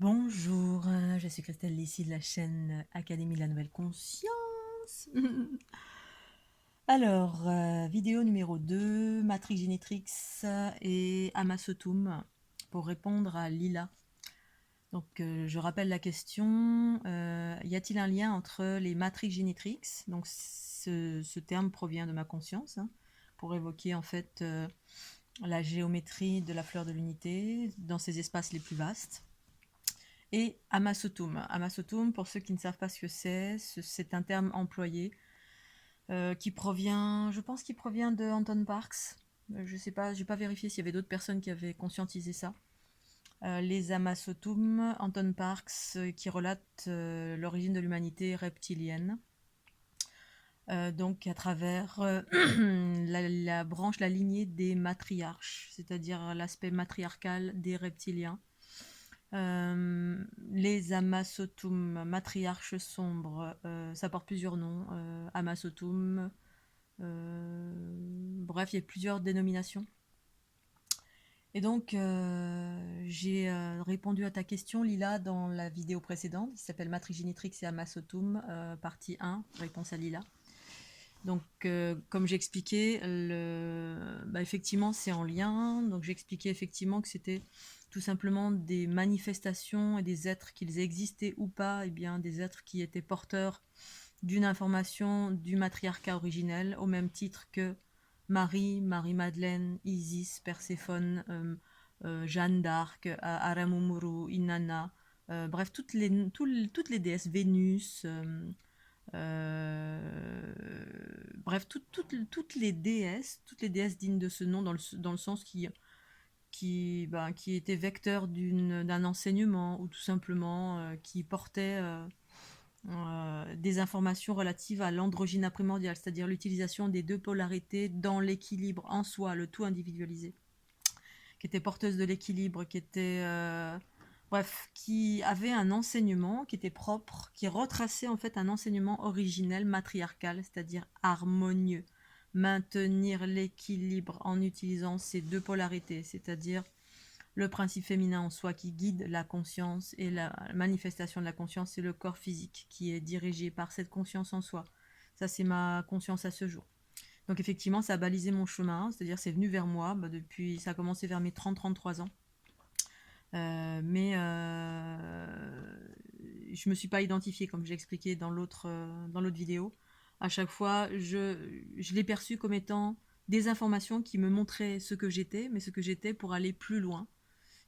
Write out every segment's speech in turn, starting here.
Bonjour, je suis Christelle ici de la chaîne Académie de la Nouvelle Conscience. Alors, vidéo numéro 2, Matrix Génétrix et Amasotum pour répondre à Lila. Donc, je rappelle la question, y a-t-il un lien entre les Matrix Génétrix? Donc, ce terme provient de ma conscience, hein, pour évoquer en fait la géométrie de la fleur de l'unité dans ses espaces les plus vastes. Et Amasotum. Amasotum, pour ceux qui ne savent pas ce que c'est un terme employé qui provient, je pense qu'il provient de Anton Parks. Je sais pas, j'ai pas vérifié s'il y avait d'autres personnes qui avaient conscientisé ça. Les Amasotum, Anton Parks, qui relate l'origine de l'humanité reptilienne. Donc à travers la branche, la lignée des matriarches, c'est-à-dire l'aspect matriarcal des reptiliens. Les Amasotum, matriarches sombres, ça porte plusieurs noms. Amasotum, bref, il y a plusieurs dénominations. Et donc, j'ai répondu à ta question, Lila, dans la vidéo précédente, qui s'appelle Matrix Génétrix et Amasotum, partie 1, réponse à Lila. Donc, comme j'expliquais, effectivement, c'est en lien. Donc, j'expliquais effectivement que c'était tout simplement des manifestations et des êtres, qu'ils existaient ou pas, et bien des êtres qui étaient porteurs d'une information du matriarcat originel, au même titre que Marie-Madeleine, Isis, Perséphone, Jeanne d'Arc, Aramumuru, Inanna, bref, toutes les déesses, Vénus, bref, toutes les déesses dignes de ce nom, dans le sens qui étaient vecteurs d'un enseignement, ou tout simplement qui portaient des informations relatives à l'androgyne primordial, c'est-à-dire l'utilisation des deux polarités dans l'équilibre en soi, le tout individualisé, qui était porteuse de l'équilibre, qui avait un enseignement qui était propre, qui retraçait en fait un enseignement originel matriarcal, c'est-à-dire harmonieux, maintenir l'équilibre en utilisant ces deux polarités, c'est-à-dire le principe féminin en soi qui guide la conscience, et la manifestation de la conscience, c'est le corps physique qui est dirigé par cette conscience en soi. Ça, c'est ma conscience à ce jour. Donc effectivement, ça a balisé mon chemin, c'est-à-dire c'est venu vers moi, depuis, ça a commencé vers mes 30-33 ans. Mais je me suis pas identifiée, comme j'ai expliqué dans l'autre vidéo. À chaque fois, je l'ai perçu comme étant des informations qui me montraient ce que j'étais, mais ce que j'étais pour aller plus loin.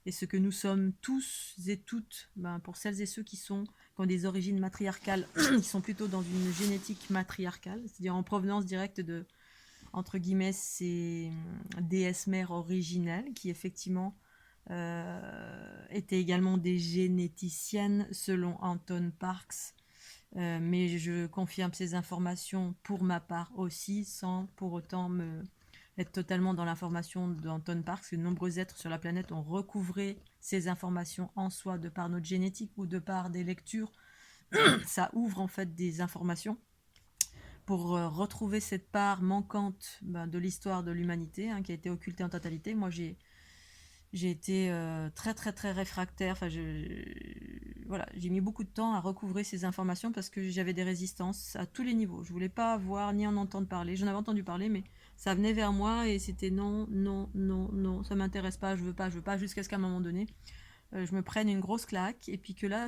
Et ce que nous sommes tous et toutes, pour celles et ceux qui ont des origines matriarcales, qui sont plutôt dans une génétique matriarcale, c'est-à-dire en provenance directe de, entre guillemets, ces déesses mères originelles, qui effectivement étaient également des généticiennes selon Anton Parks. Mais je confirme ces informations pour ma part aussi, sans pour autant être totalement dans l'information d'Anton Parks, que de nombreux êtres sur la planète ont recouvré ces informations en soi de par notre génétique ou de par des lectures. Ça ouvre en fait des informations pour retrouver cette part manquante de l'histoire de l'humanité, hein, qui a été occultée en totalité. Moi, j'ai été très très très réfractaire. Enfin, voilà, j'ai mis beaucoup de temps à recouvrer ces informations parce que j'avais des résistances à tous les niveaux. Je voulais pas voir ni en entendre parler. J'en avais entendu parler, mais ça venait vers moi et c'était non, non, non, non, ça m'intéresse pas, je veux pas, jusqu'à ce qu'à un moment donné, je me prenne une grosse claque et puis que là,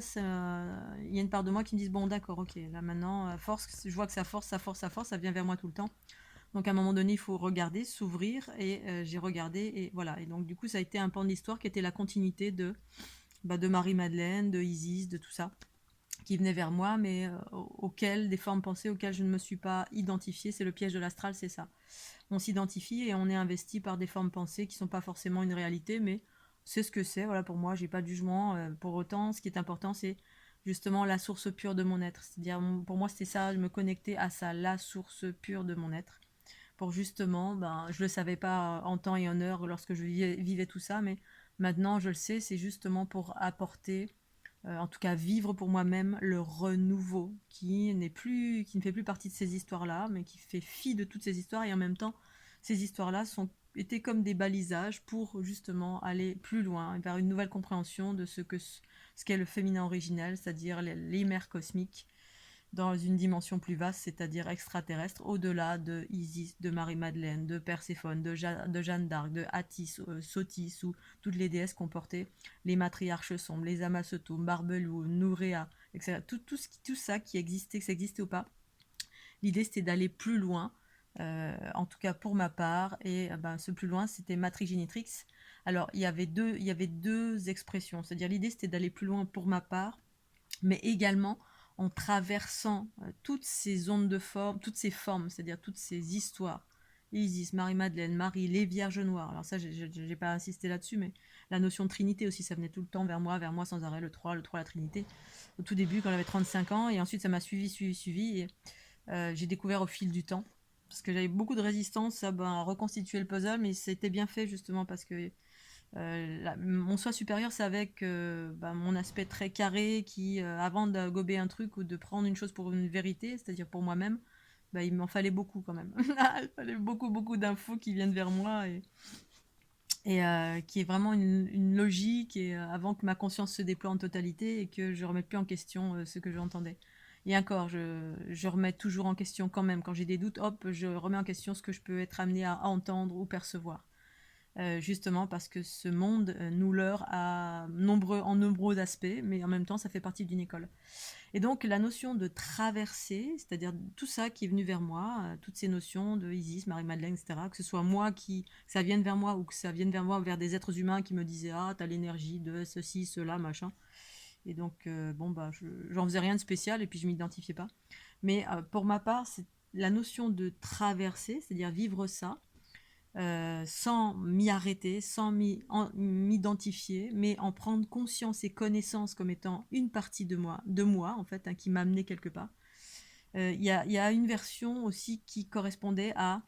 il y a une part de moi qui me dise bon, d'accord, ok, là maintenant, à force, je vois que ça force, ça force, ça force, ça vient vers moi tout le temps. Donc à un moment donné, il faut regarder, s'ouvrir, et j'ai regardé, et voilà. Et donc du coup, ça a été un pan de l'histoire qui était la continuité de Marie-Madeleine, de Isis, de tout ça, qui venait vers moi, mais des formes pensées auxquelles je ne me suis pas identifiée. C'est le piège de l'astral, c'est ça. On s'identifie et on est investi par des formes pensées qui ne sont pas forcément une réalité, mais c'est ce que c'est. Voilà, pour moi, j'ai pas de jugement. Pour autant, ce qui est important, c'est justement la source pure de mon être. C'est-à-dire, pour moi, c'était ça, je me connectais à ça, la source pure de mon être, pour justement, je le savais pas en temps et en heure lorsque je vivais tout ça, mais maintenant je le sais, c'est justement pour apporter, en tout cas vivre pour moi-même le renouveau qui ne fait plus partie de ces histoires-là, mais qui fait fi de toutes ces histoires, et en même temps, ces histoires-là sont étaient comme des balisages pour justement aller plus loin, vers une nouvelle compréhension de ce qu'est le féminin originel, c'est-à-dire les mères cosmiques, dans une dimension plus vaste, c'est-à-dire extraterrestre, au-delà de Isis, de Marie-Madeleine, de Perséphone, de Jeanne d'Arc, de Attis, Sotis, ou toutes les déesses qu'on portait, les matriarches sombres, les Amasoto, Barbelou, Nouréa, etc. Tout ça qui existait, que ça existait ou pas. L'idée, c'était d'aller plus loin, en tout cas pour ma part, et ce plus loin, c'était Matrigénitrix. Alors, il y avait deux expressions, c'est-à-dire l'idée, c'était d'aller plus loin pour ma part, mais également en traversant toutes ces ondes de forme, toutes ces formes, c'est-à-dire toutes ces histoires. Isis, Marie-Madeleine, Marie, les Vierges Noires. Alors ça, j'ai pas insisté là-dessus, mais la notion de Trinité aussi, ça venait tout le temps vers moi sans arrêt, le 3, la Trinité. Au tout début, quand j'avais 35 ans, et ensuite ça m'a suivi, et j'ai découvert au fil du temps. Parce que j'avais beaucoup de résistance à reconstituer le puzzle, mais c'était bien fait justement parce que mon soi supérieur, c'est avec mon aspect très carré qui, avant de gober un truc ou de prendre une chose pour une vérité, c'est-à-dire pour moi-même, il m'en fallait beaucoup quand même. Il fallait beaucoup, beaucoup d'infos qui viennent vers moi et qui est vraiment une logique et avant que ma conscience se déploie en totalité et que je ne remette plus en question ce que j'entendais. Et encore, je remets toujours en question quand même. Quand j'ai des doutes, hop, je remets en question ce que je peux être amené à entendre ou percevoir. Justement parce que ce monde nous leurre en nombreux aspects, mais en même temps, ça fait partie d'une école. Et donc, la notion de traversée, c'est-à-dire tout ça qui est venu vers moi, toutes ces notions de Isis, Marie-Madeleine, etc., que ce soit que ça vienne vers moi, ou que ça vienne vers moi, vers des êtres humains qui me disaient « Ah, t'as l'énergie de ceci, cela, machin ». Et donc, j'en faisais rien de spécial, et puis je m'identifiais pas. Mais pour ma part, c'est la notion de traverser, c'est-à-dire vivre ça, sans m'y arrêter, sans m'identifier, mais en prendre conscience et connaissance comme étant une partie de moi en fait, qui m'a amené quelque part. Il y a une version aussi qui correspondait à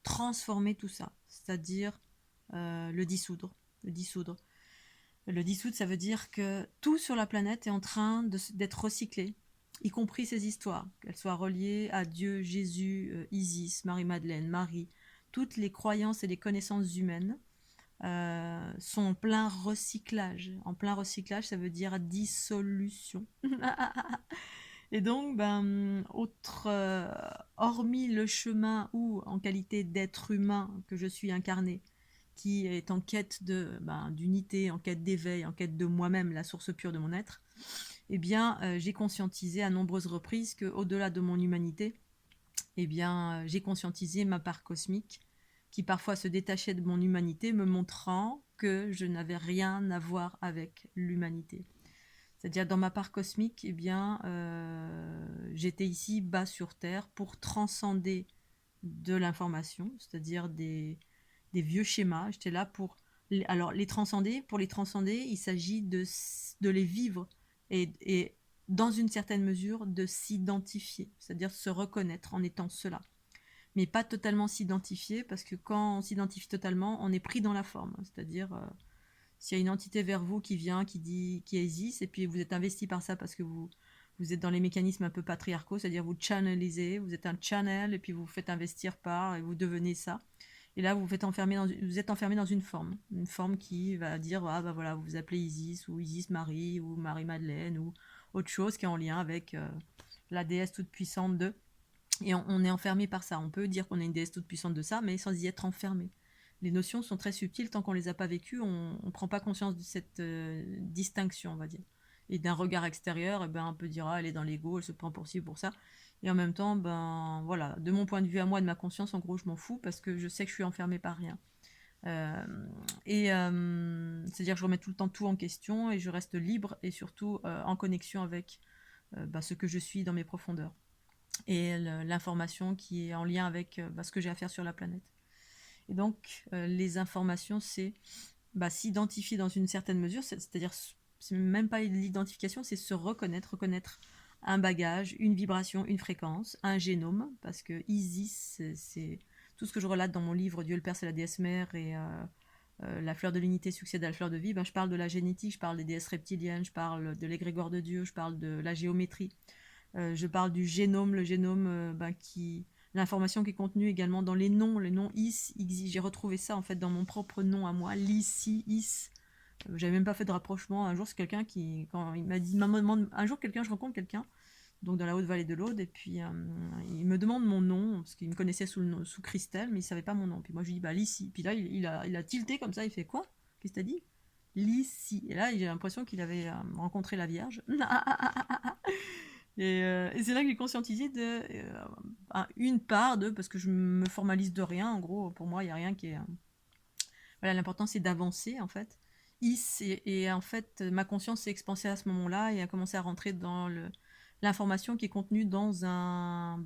transformer tout ça, c'est-à-dire le dissoudre. Le dissoudre. Le dissoudre, ça veut dire que tout sur la planète est en train d'être recyclé, y compris ces histoires, qu'elles soient reliées à Dieu, Jésus, Isis, Marie-Madeleine, Marie. Toutes les croyances et les connaissances humaines sont en plein recyclage. En plein recyclage, ça veut dire dissolution. Et donc, hormis le chemin où, en qualité d'être humain que je suis incarné, qui est en quête d'unité, en quête d'éveil, en quête de moi-même, la source pure de mon être, eh bien, j'ai conscientisé à nombreuses reprises qu'au-delà de mon humanité, eh bien, j'ai conscientisé ma part cosmique, qui parfois se détachait de mon humanité, me montrant que je n'avais rien à voir avec l'humanité. C'est-à-dire, dans ma part cosmique, eh bien, j'étais ici, bas sur Terre, pour transcender de l'information, c'est-à-dire des vieux schémas. J'étais là pour les transcender. Pour les transcender, il s'agit de les vivre et dans une certaine mesure de s'identifier, c'est-à-dire se reconnaître en étant cela. Mais pas totalement s'identifier, parce que quand on s'identifie totalement, on est pris dans la forme. C'est-à-dire, s'il y a une entité vers vous qui vient, qui existe, et puis vous êtes investi par ça parce que vous êtes dans les mécanismes un peu patriarcaux, c'est-à-dire vous channelisez, vous êtes un channel, et puis vous vous faites investir par, et vous devenez ça. Et là, vous êtes enfermé dans une forme qui va dire, ah bah voilà, vous vous appelez Isis, ou Isis Marie, ou Marie-Madeleine, ou autre chose qui est en lien avec la déesse toute puissante de... Et on est enfermé par ça. On peut dire qu'on est une déesse toute puissante de ça, mais sans y être enfermé. Les notions sont très subtiles, tant qu'on les a pas vécues, on ne prend pas conscience de cette distinction, on va dire. Et d'un regard extérieur, on peut dire, ah, elle est dans l'ego, elle se prend pour ci, pour ça. Et en même temps, voilà, de mon point de vue à moi, de ma conscience, en gros, je m'en fous parce que je sais que je suis enfermée par rien. C'est-à-dire que je remets tout le temps tout en question et je reste libre et surtout en connexion avec ce que je suis dans mes profondeurs et l'information qui est en lien avec ce que j'ai à faire sur la planète. Et donc, les informations, c'est s'identifier dans une certaine mesure, c'est-à-dire, c'est même pas l'identification, c'est se reconnaître un bagage, une vibration, une fréquence, un génome, parce que Isis, c'est tout ce que je relate dans mon livre Dieu le Père, c'est la déesse mère, et la fleur de l'unité succède à la fleur de vie. Je parle de la génétique, je parle des déesses reptiliennes, je parle de l'égrégore de Dieu, je parle de la géométrie, je parle du génome, le génome qui l'information qui est contenue également dans les noms is, ixi. J'ai retrouvé ça en fait dans mon propre nom à moi, lissi, is. J'avais même pas fait de rapprochement. Un jour, c'est quelqu'un qui, quand il m'a dit, un jour, je rencontre quelqu'un, donc dans la haute vallée de l'Aude, et puis il me demande mon nom, parce qu'il me connaissait sous Christelle, mais il savait pas mon nom. Puis moi, je lui dis, bah, Lissi. Puis là, il a tilté comme ça, il fait quoi? Qu'est-ce que t'as dit? Lissi. Et là, j'ai l'impression qu'il avait rencontré la Vierge. Et c'est là que j'ai conscientisé une part de, parce que je me formalise de rien, en gros, pour moi, il n'y a rien qui est. Voilà, l'important c'est d'avancer en fait. Et en fait, ma conscience s'est expansée à ce moment-là et a commencé à rentrer dans l'information qui est contenue dans un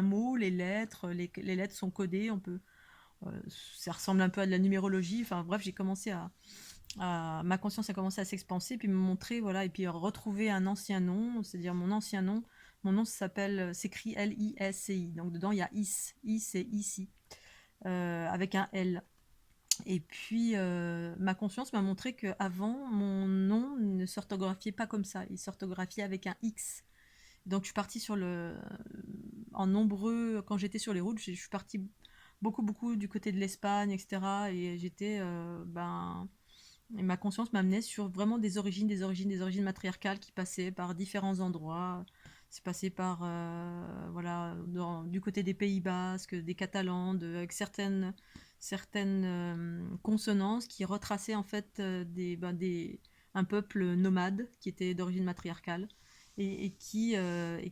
mot, les lettres, les lettres sont codées, ça ressemble un peu à de la numérologie. Enfin bref, ma conscience a commencé à s'expanser, puis me montrer, voilà, et puis retrouver un ancien nom, c'est-à-dire mon ancien nom. Mon nom s'écrit L-I-S-C-I. Donc dedans il y a Is c'est ici, avec un L. Et puis ma conscience m'a montré qu'avant, mon nom ne s'orthographiait pas comme ça, il s'orthographiait avec un X. Donc je suis partie en nombreux, quand j'étais sur les routes, je suis partie beaucoup du côté de l'Espagne, etc. Et et ma conscience m'amenait sur vraiment des origines matriarcales qui passaient par différents endroits. C'est passé par, voilà, du côté des Pays Basques, des Catalans, avec certaines consonances qui retraçaient en fait un peuple nomade qui était d'origine matriarcale et qui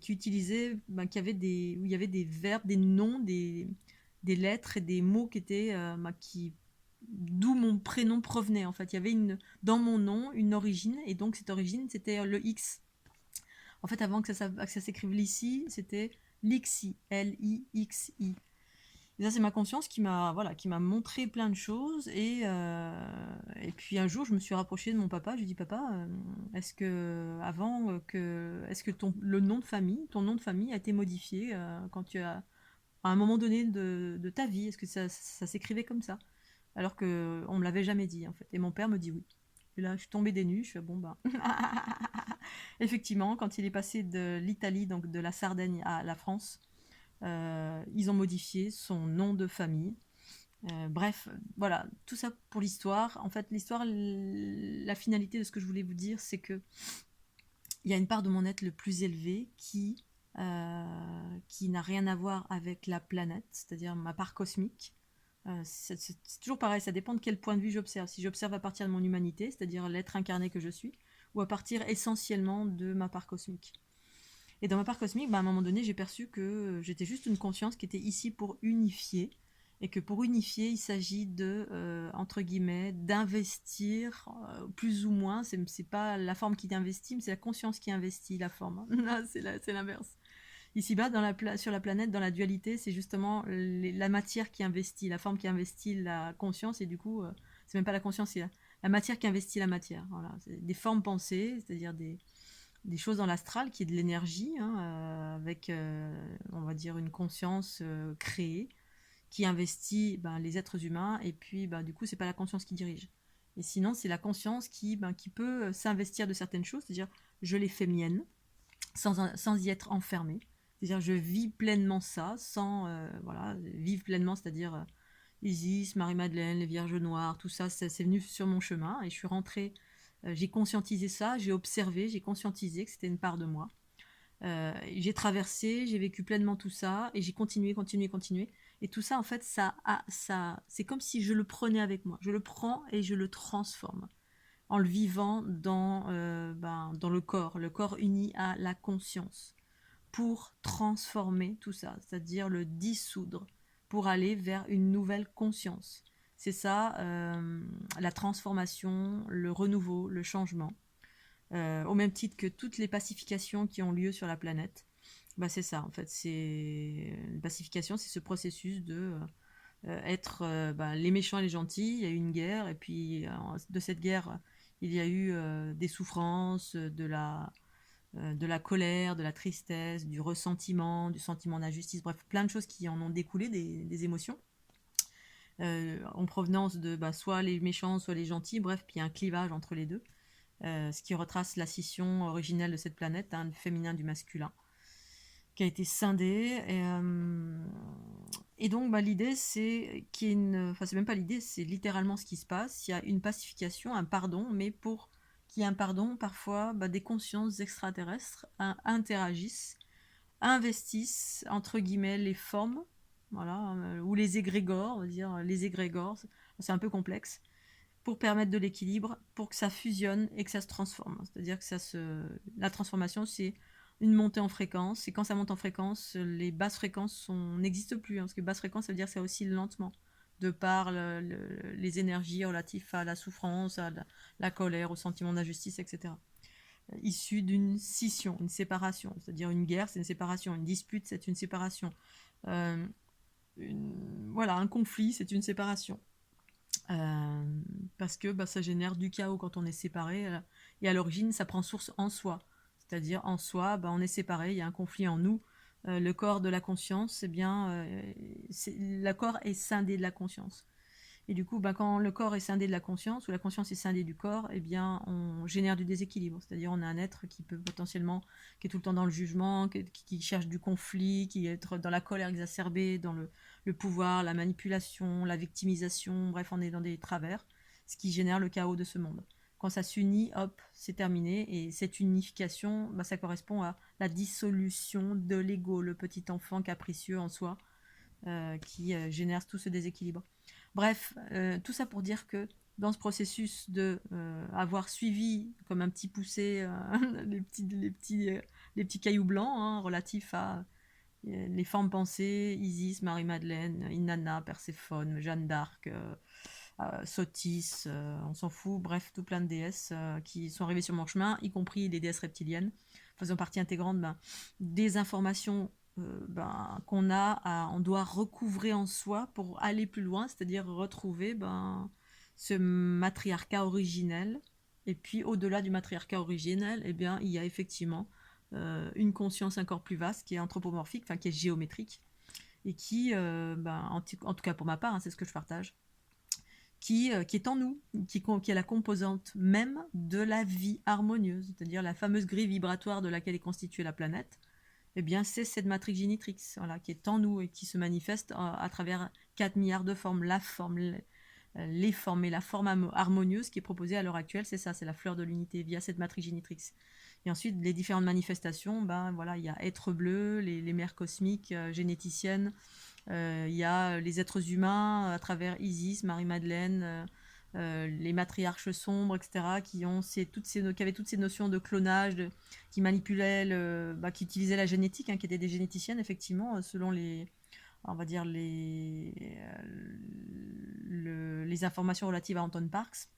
utilisait, qui avait où il y avait des verbes, des noms, des lettres et des mots qui étaient d'où mon prénom provenait en fait. Il y avait dans mon nom une origine et donc cette origine c'était le X. En fait, avant que ça s'écrive Lissi, c'était Lixi, L-I-X-I. Et ça, c'est ma conscience qui m'a montré plein de choses. Et puis un jour, je me suis rapprochée de mon papa. Je lui ai dit, papa, est-ce que le nom de famille, ton nom de famille a été modifié quand à un moment donné de ta vie? Est-ce que ça s'écrivait comme ça? Alors qu'on me l'avait jamais dit, en fait. Et mon père me dit oui. Et là, je suis tombée des nues. Je fais, bon, bah. Effectivement, quand il est passé de l'Italie, donc de la Sardaigne à la France, ils ont modifié son nom de famille. Bref, voilà, tout ça pour l'histoire. En fait, l'histoire, la finalité de ce que je voulais vous dire, c'est que il y a une part de mon être le plus élevé qui n'a rien à voir avec la planète, c'est-à-dire ma part cosmique. C'est toujours pareil, ça dépend de quel point de vue j'observe. Si j'observe à partir de mon humanité, c'est-à-dire l'être incarné que je suis, ou à partir essentiellement de ma part cosmique. Et dans ma part cosmique, à un moment donné, j'ai perçu que j'étais juste une conscience qui était ici pour unifier, et que pour unifier, il s'agit entre guillemets, d'investir, plus ou moins. C'est pas la forme qui investit, mais c'est la conscience qui investit la forme. C'est l'inverse. Ici-bas, sur la planète, dans la dualité, c'est justement la matière qui investit, la forme qui investit la conscience, et du coup, c'est même pas la conscience, c'est la matière qui investit la matière. Voilà. C'est des formes pensées, c'est-à-dire des choses dans l'astral qui est de l'énergie, hein, avec, on va dire, une conscience créée qui investit les êtres humains, et puis du coup, c'est pas la conscience qui dirige. Et sinon, c'est la conscience qui peut s'investir de certaines choses, c'est-à-dire je les fais miennes, sans y être enfermée. C'est-à-dire je vis pleinement ça, sans voilà, vivre pleinement, c'est-à-dire Isis, Marie-Madeleine, les Vierges Noires, tout ça, c'est venu sur mon chemin, et je suis rentrée, j'ai conscientisé ça, j'ai observé, j'ai conscientisé que c'était une part de moi. J'ai traversé, j'ai vécu pleinement tout ça, et j'ai continué. Et tout ça, en fait, c'est comme si je le prenais avec moi. Je le prends et je le transforme en le vivant dans le corps uni à la conscience, pour transformer tout ça, c'est-à-dire le dissoudre, pour aller vers une nouvelle conscience. C'est ça, la transformation, le renouveau, le changement. Au même titre que toutes les pacifications qui ont lieu sur la planète, c'est ça en fait. Une pacification, c'est ce processus de être les méchants et les gentils. Il y a eu une guerre, et puis de cette guerre, il y a eu des souffrances, de la colère, de la tristesse, du ressentiment, du sentiment d'injustice, bref, plein de choses qui en ont découlé, des émotions, en provenance de soit les méchants, soit les gentils, bref, puis il y a un clivage entre les deux. Ce qui retrace la scission originelle de cette planète, hein, du féminin du masculin. qui a été scindé. Et donc, bah, l'idée, c'est qu'il y ait une... Enfin, c'est même pas l'idée, c'est littéralement ce qui se passe. Il y a une pacification, un pardon, mais pour qu'il y ait un pardon, parfois, bah, des consciences extraterrestres interagissent, investissent, entre guillemets, les formes, voilà, ou les égrégores, on va dire, les égrégores, c'est un peu complexe, pour permettre de l'équilibre, pour que ça fusionne et que ça se transforme. C'est-à-dire que la transformation, c'est une montée en fréquence, et quand ça monte en fréquence, les basses fréquences n'existent plus, hein, parce que basse fréquence, ça veut dire que ça oscille lentement, de par les énergies relatives à la souffrance, à la colère, au sentiment d'injustice, etc. Issu d'une scission, une séparation, c'est-à-dire une guerre, c'est une séparation, une dispute, c'est une séparation, euh, voilà, un conflit, c'est une séparation. Euh, Parce que bah, ça génère du chaos quand on est séparé. Et à l'origine, ça prend source en soi. C'est-à-dire en soi, bah, on est séparé, il y a un conflit en nous. Le corps de la conscience, eh bien, le corps est scindé de la conscience. Et du coup, bah, quand le corps est scindé de la conscience, ou la conscience est scindée du corps, eh bien, on génère du déséquilibre. C'est-à-dire, on a un être qui peut potentiellement, qui est tout le temps dans le jugement, qui cherche du conflit, qui est dans la colère exacerbée, dans le pouvoir, la manipulation, la victimisation. Bref, on est dans des travers, ce qui génère le chaos de ce monde. Quand ça s'unit, hop, c'est terminé. Et cette unification, bah, ça correspond à la dissolution de l'ego, le petit enfant capricieux en soi, qui génère tout ce déséquilibre. Bref, tout ça pour dire que dans ce processus de avoir suivi comme un petit poussé les petits cailloux blancs, hein, relatifs à les formes pensées, Isis, Marie-Madeleine, Inanna, Perséphone, Jeanne d'Arc, Sotis, on s'en fout, bref, tout plein de déesses qui sont arrivées sur mon chemin, y compris les déesses reptiliennes, faisant partie intégrante des informations qu'on on doit recouvrer en soi pour aller plus loin, c'est-à-dire retrouver ce matriarcat originel. Et puis au-delà du matriarcat originel, eh bien, il y a effectivement une conscience encore plus vaste qui est anthropomorphique, enfin qui est géométrique, et qui, en tout cas pour ma part, hein, c'est ce que je partage, qui est en nous, qui est la composante même de la vie harmonieuse, c'est-à-dire la fameuse grille vibratoire de laquelle est constituée la planète. Eh bien, c'est cette matrix génitrix, voilà, qui est en nous et qui se manifeste à travers 4 milliards de formes. La forme, les formes et la forme harmonieuse qui est proposée à l'heure actuelle, c'est ça, c'est la fleur de l'unité via cette matrix génitrix. Et ensuite, les différentes manifestations, voilà, il y a êtres bleus, les mères cosmiques, généticiennes, il y a les êtres humains à travers Isis, Marie-Madeleine, les matriarches sombres, etc., qui avaient toutes ces notions de clonage, qui manipulaient, qui utilisaient la génétique, hein, qui étaient des généticiennes, effectivement, selon on va dire les informations relatives à Anton Parks,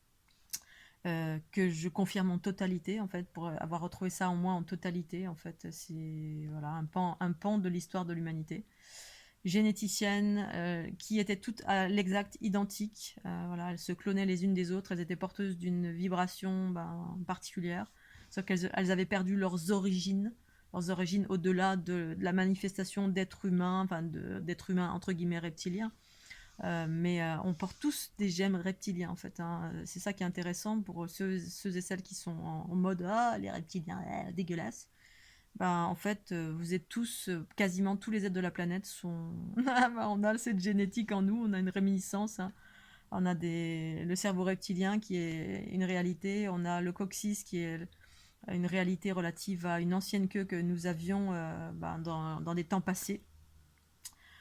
que je confirme en totalité, en fait, pour avoir retrouvé ça en moi en totalité, en fait, c'est voilà, un pan de l'histoire de l'humanité. Généticiennes qui étaient toutes à l'exact identiques. Voilà, elles se clonaient les unes des autres, elles étaient porteuses d'une vibration particulière, sauf qu'elles avaient perdu leurs origines au-delà de la manifestation d'êtres humains, d'êtres humains entre guillemets reptiliens. Mais on porte tous des gemmes reptiliens en fait, hein. C'est ça qui est intéressant pour ceux et celles qui sont en mode ah les reptiliens dégueulasses. En fait, vous êtes tous, quasiment tous les êtres de la planète sont. On a cette génétique en nous, on a une réminiscence, hein. On a le cerveau reptilien qui est une réalité, on a le coccyx qui est une réalité relative à une ancienne queue que nous avions dans des temps passés.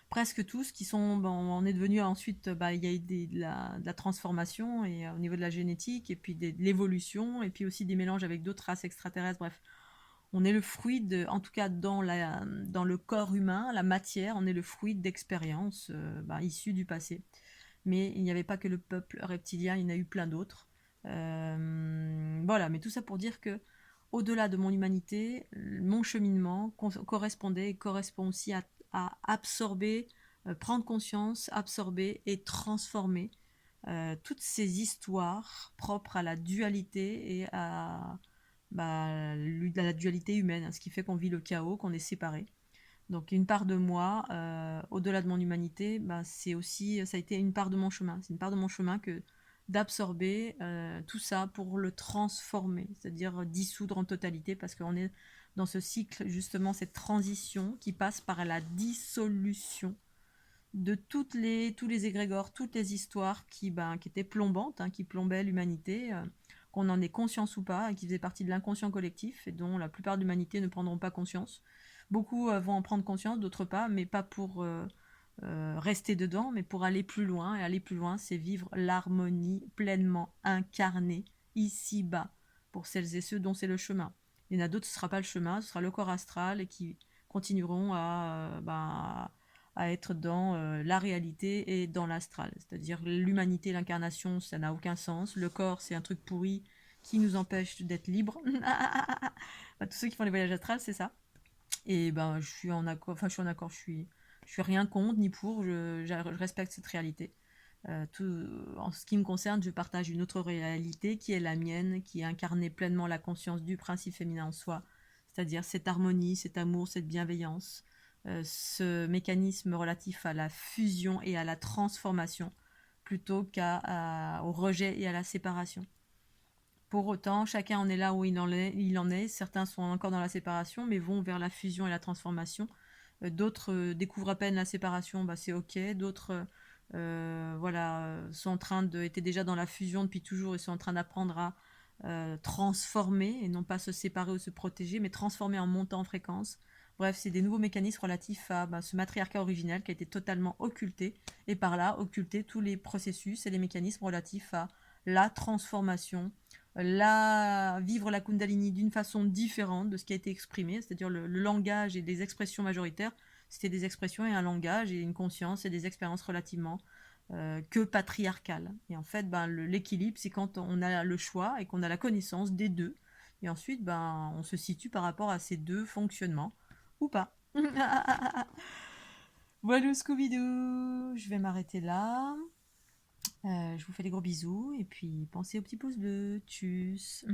Presque tous qui sont. On est devenu ensuite, il y a eu de la transformation et au niveau de la génétique, et puis de l'évolution, et puis aussi des mélanges avec d'autres races extraterrestres, bref. On est le fruit en tout cas dans le corps humain, la matière, on est le fruit d'expériences issues du passé. Mais il n'y avait pas que le peuple reptilien, il y en a eu plein d'autres. Voilà, mais tout ça pour dire que, au-delà de mon humanité, mon cheminement correspondait et correspond aussi à absorber, prendre conscience, absorber et transformer toutes ces histoires propres à la dualité et à la dualité humaine, hein, ce qui fait qu'on vit le chaos, qu'on est séparés. Donc une part de moi, au-delà de mon humanité, ça a été une part de mon chemin. C'est une part de mon chemin que d'absorber tout ça pour le transformer, c'est-à-dire dissoudre en totalité, parce qu'on est dans ce cycle, justement, cette transition qui passe par la dissolution de tous les égrégores, toutes les histoires qui étaient plombantes, hein, qui plombaient l'humanité, qu'on en ait conscience ou pas, et qui faisaient partie de l'inconscient collectif, et dont la plupart de l'humanité ne prendront pas conscience. Beaucoup vont en prendre conscience, d'autres pas, mais pas pour rester dedans, mais pour aller plus loin. Et aller plus loin, c'est vivre l'harmonie pleinement incarnée, ici-bas, pour celles et ceux dont c'est le chemin. Il y en a d'autres, ce ne sera pas le chemin, ce sera le corps astral, et qui continueront à être dans la réalité et dans l'astral. C'est-à-dire l'humanité, l'incarnation, ça n'a aucun sens. Le corps, c'est un truc pourri qui nous empêche d'être libres. Tous ceux qui font les voyages astrales, c'est ça. Et ben, je suis en accord, je suis rien contre ni pour, je respecte cette réalité. En ce qui me concerne, je partage une autre réalité qui est la mienne, qui est incarner pleinement la conscience du principe féminin en soi, c'est-à-dire cette harmonie, cet amour, cette bienveillance, ce mécanisme relatif à la fusion et à la transformation, plutôt qu'au rejet et à la séparation. Pour autant, chacun en est là où il en est. Certains sont encore dans la séparation, mais vont vers la fusion et la transformation. D'autres découvrent à peine la séparation, bah, c'est ok. D'autres sont en train étaient déjà dans la fusion depuis toujours et sont en train d'apprendre à transformer et non pas se séparer ou se protéger, mais transformer en montant en fréquence. Bref, c'est des nouveaux mécanismes relatifs à ce matriarcat originel qui a été totalement occulté et par là occulter tous les processus et les mécanismes relatifs à la transformation, vivre la Kundalini d'une façon différente de ce qui a été exprimé, c'est-à-dire le langage et les expressions majoritaires, c'était des expressions et un langage et une conscience et des expériences relativement que patriarcales. Et en fait, l'équilibre, c'est quand on a le choix et qu'on a la connaissance des deux. Et ensuite, on se situe par rapport à ces deux fonctionnements, ou pas. Voilà Scooby-Doo, je vais m'arrêter là. Je vous fais des gros bisous et puis pensez au petit pouce bleu. Tchuss.